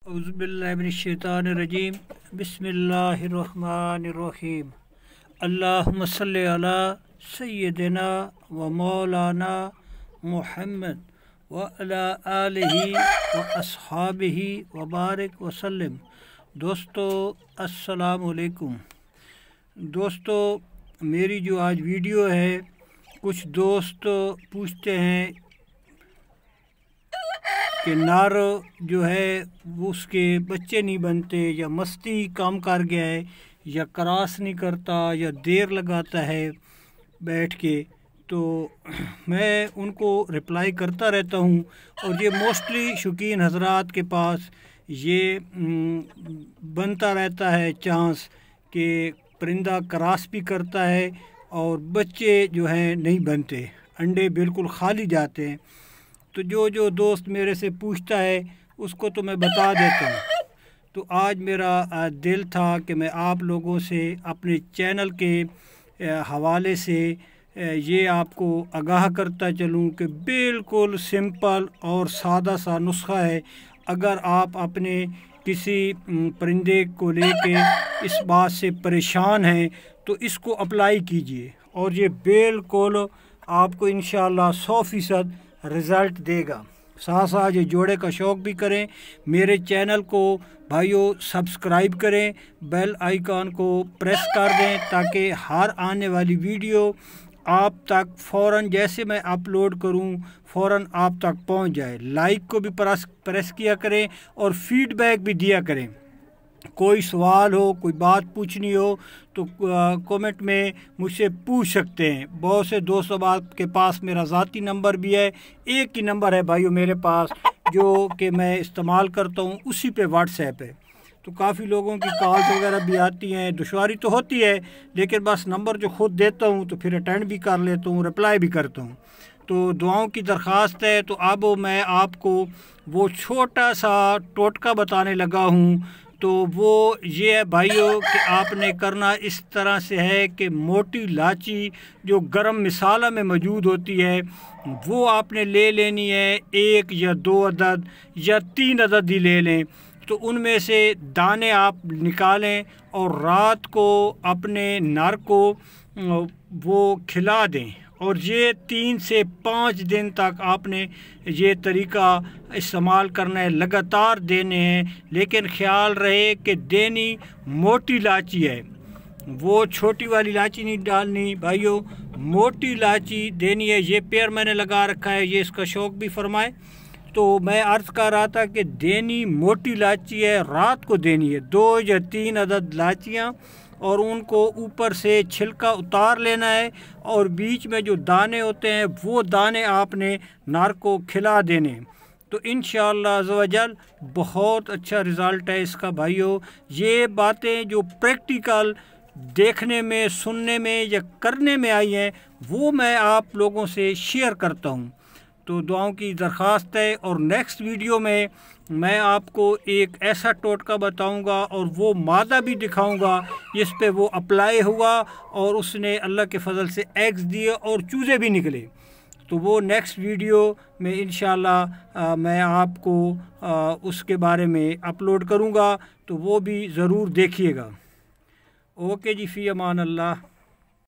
औज़ुबिल्लाहिमिनश्शैतानिर्रजीम बिस्मिल्लाहिर्रहमानिर्रहीम अल्लाहुम्मा सल्लि अला सय्यिदिना व मौलाना मुहम्मद व अला आलिहि व अस्हाबिहि व बारिक वसल्लम। दोस्तों अस्सलामु अलैकुम। दोस्तों, मेरी जो आज वीडियो है, कुछ दोस्त पूछते हैं कि नार जो है वो उसके बच्चे नहीं बनते, या मस्ती काम कर गया है, या क्रॉस नहीं करता, या देर लगाता है बैठ के। तो मैं उनको रिप्लाई करता रहता हूँ, और ये मोस्टली शौकीन हजरात के पास ये बनता रहता है चांस कि परिंदा क्रॉस भी करता है और बच्चे जो हैं नहीं बनते, अंडे बिल्कुल खाली जाते हैं। तो जो दोस्त मेरे से पूछता है उसको तो मैं बता देता हूँ। तो आज मेरा दिल था कि मैं आप लोगों से अपने चैनल के हवाले से ये आपको आगाह करता चलूँ कि बिल्कुल सिंपल और सादा सा नुस्खा है। अगर आप अपने किसी परिंदे को लेके इस बात से परेशान हैं तो इसको अप्लाई कीजिए, और ये बिल्कुल आपको इंशाअल्लाह 100% रिज़ल्ट देगा। साथ साथ ये जोड़े का शौक़ भी करें। मेरे चैनल को भाइयों सब्सक्राइब करें, बेल आइकॉन को प्रेस कर दें ताकि हर आने वाली वीडियो आप तक फ़ौरन, जैसे मैं अपलोड करूं, फ़ौरन आप तक पहुंच जाए। लाइक को भी प्रेस किया करें और फीडबैक भी दिया करें। कोई सवाल हो, कोई बात पूछनी हो तो कमेंट में मुझसे पूछ सकते हैं। बहुत से दोस्तों के पास मेरा ज़ाती नंबर भी है, एक ही नंबर है भाइयों मेरे पास जो कि मैं इस्तेमाल करता हूँ, उसी पे व्हाट्सएप है। तो काफ़ी लोगों की कॉल्स वगैरह भी आती हैं, दुश्वारी तो होती है, लेकिन बस नंबर जो ख़ुद देता हूँ तो फिर अटेंड भी कर लेता हूँ, रिप्लाई भी करता हूँ। तो दुआओं की दरख्वास्त है। तो अब मैं आपको वो छोटा सा टोटका बताने लगा हूँ। तो वो ये है भाइयों कि आपने करना इस तरह से है कि मोटी इलायची जो गरम मसाला में मौजूद होती है वो आपने ले लेनी है, 1 या 2 अदद या 3 अदद ही ले लें। तो उनमें से दाने आप निकालें और रात को अपने नर को वो खिला दें, और ये 3 से 5 दिन तक आपने ये तरीका इस्तेमाल करना है, लगातार देने हैं। लेकिन ख्याल रहे कि देनी मोटी इलायची है, वो छोटी वाली इलायची नहीं डालनी भाइयों, मोटी इलायची देनी है। ये पेड़ मैंने लगा रखा है, ये इसका शौक़ भी फरमाए। तो मैं अर्ज़ कर रहा था कि देनी मोटी इलायची है, रात को देनी है 2 या 3 अदद इलायचियाँ, और उनको ऊपर से छिलका उतार लेना है, और बीच में जो दाने होते हैं वो दाने आपने नार को खिला देने। तो इंशाअल्लाह अज़्ज़वजल बहुत अच्छा रिज़ल्ट है इसका भाइयों। ये बातें जो प्रैक्टिकल देखने में, सुनने में या करने में आई हैं वो मैं आप लोगों से शेयर करता हूँ। तो दुआओं की दरख्वास्त है, और नेक्स्ट वीडियो में मैं आपको एक ऐसा टोटका बताऊंगा और वो मादा भी दिखाऊंगा जिस पे वो अप्लाई हुआ और उसने अल्लाह के फजल से एग्स दिए और चूज़े भी निकले। तो वो नेक्स्ट वीडियो में इंशाअल्लाह मैं आपको उसके बारे में अपलोड करूंगा, तो वो भी ज़रूर देखिएगा। ओके जी, फ़ी अमान अल्लाह।